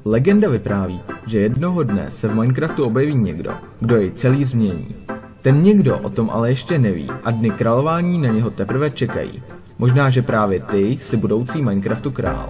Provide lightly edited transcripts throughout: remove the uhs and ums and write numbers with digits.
Legenda vypráví, že jednoho dne se v Minecraftu objeví někdo, kdo jej celý změní. Ten někdo o tom ale ještě neví a dny králování na něho teprve čekají. Možná, že právě ty jsi budoucí Minecraftu král.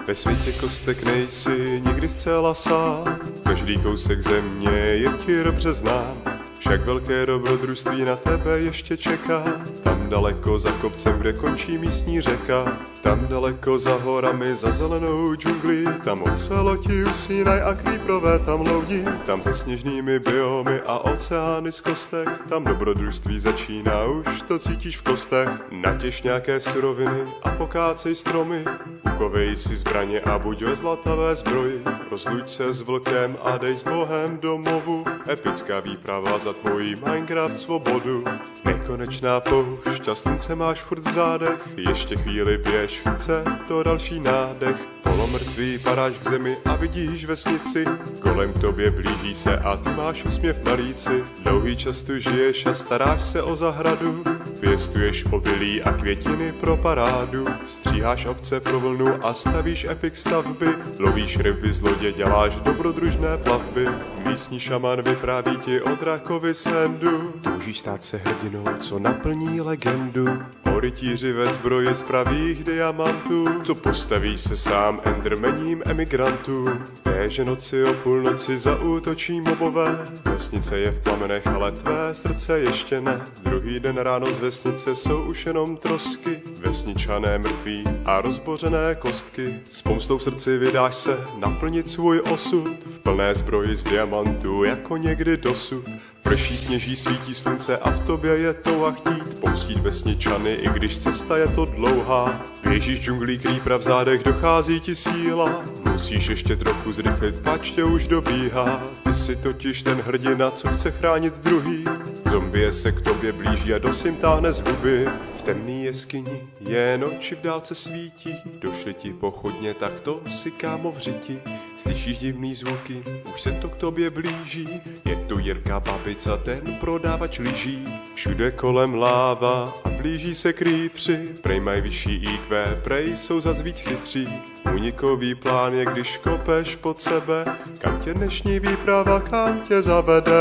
Ve světě kostek nejsi nikdy zcela sám, každý kousek země je ti dobře znám. Však velké dobrodružství na tebe ještě čeká, tam daleko za kopcem, kde končí místní řeka. Tam daleko za horami, za zelenou džunglí, tam oceloti usínaj a creeperové tam loudí. Tam se sněžnými biomy a oceány z kostek, tam dobrodružství začíná, už to cítíš v kostech. Natěž nějaké suroviny a pokácej stromy, ukovej si zbraně a buď ve zlatavé zbroji. Rozluč se s vlkem a dej s Bohem domovu, epická výprava za tvojí Minecraft svobodu. Nekonečná poušť a slunce máš furt v zádech, ještě chvíli běž, chce to další nádech. Polomrtvý padáš k zemi a vidíš vesnici, kolem k tobě blíží se a ty máš úsměv na líci. Dlouhý čas tu žiješ a staráš se o zahradu, pěstuješ obilí a květiny pro parádu. Stříháš ovce pro vlnu a stavíš epic stavby, lovíš ryby z lodě, děláš dobrodružné plavby. Místní šaman vypráví ti o drakovi Sandu, toužíš stát se hrdinou, co naplní legendu. O rytíři ve zbroji z pravých diamantů, co postaví se sám endermením emigrantů. Téže noci o půlnoci zaútočí mobové, vesnice je v plamenech, ale tvé srdce ještě ne. Druhý den ráno z vesnice jsou už jenom trosky, vesničané mrtví a rozbořené kostky. S pomstou v srdci vydáš se naplnit svůj osud, v plné zbroji z diamantů jako někdy dosud. Prší, sněží, svítí slunce a v tobě je touha chtít pomstit vesničany, i když cesta je to dlouhá. Běžíš džunglí, creepera v zádech, dochází ti síla, musíš ještě trochu zrychlit, pač tě už dobíhá. Ty jsi totiž ten hrdina, co chce chránit druhý, zombie se k tobě blíží a dosim táhne z huby. V temný jeskyni je noči v dálce svítí, došli ti pochodně, tak to si kámo v řiti. Slyšíš divný zvuky, už se to k tobě blíží, je tu Jirka babica, ten prodávač lyží. Všude kolem láva a blíží se creepři, prej mají vyšší IQ, prej jsou zas víc chytří. Unikový plán je, když kopeš pod sebe, kam tě dnešní výprava, kam tě zavede.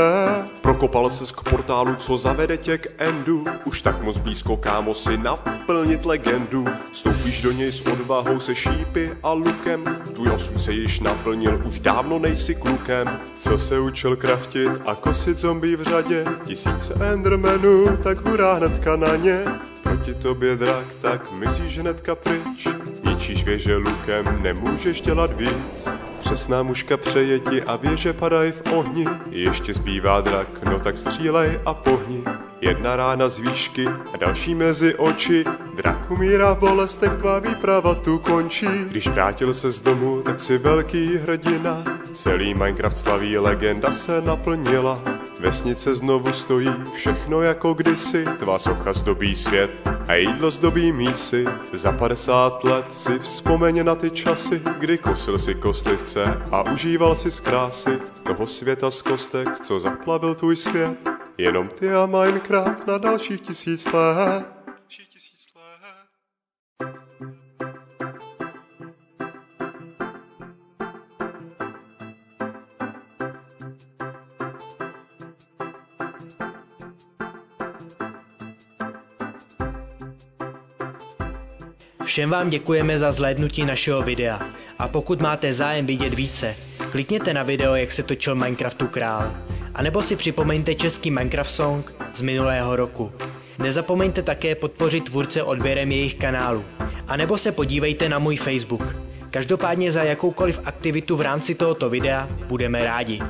Prokopal ses k portálu, co zavede tě k endu, už tak moc blízko, kámo, si naplnit legendu. Vstoupíš do něj s odvahou, se šípy a lukem, tvůj osud se již naplnil, už dávno nejsi klukem. Co se učil kraftit a kosit zombie v řadě, tisíce endermenů, tak hurá hnedka na ně. Proti tobě drak, tak myslíš hnedka pryč, ničíš věže lukem, nemůžeš dělat víc. Přesná muška přeje ti a věže padají v ohni, ještě zbývá drak, no tak střílej a pohni. Jedna rána z výšky a další mezi oči, drak umírá v bolestech, tvá výprava tu končí. Když vrátil se z domu, tak si velký hrdina, celý Minecraft slaví, legenda se naplnila. Vesnice znovu stojí, všechno jako kdysi, tvá socha zdobí svět a jídlo zdobí mísy. Za 50 let si vzpomeň na ty časy, kdy kosil si kostlivce a užíval si z krásy toho světa z kostek, co zaplavil tvůj svět. Jenom ty a Minecraft na dalších 1000 let. Všem vám děkujeme za zhlédnutí našeho videa a pokud máte zájem vidět více, klikněte na video, jak se točil Minecraftu král. A nebo si připomeňte český Minecraft song z minulého roku. Nezapomeňte také podpořit tvůrce odběrem jejich kanálu. A nebo se podívejte na můj Facebook. Každopádně za jakoukoliv aktivitu v rámci tohoto videa budeme rádi.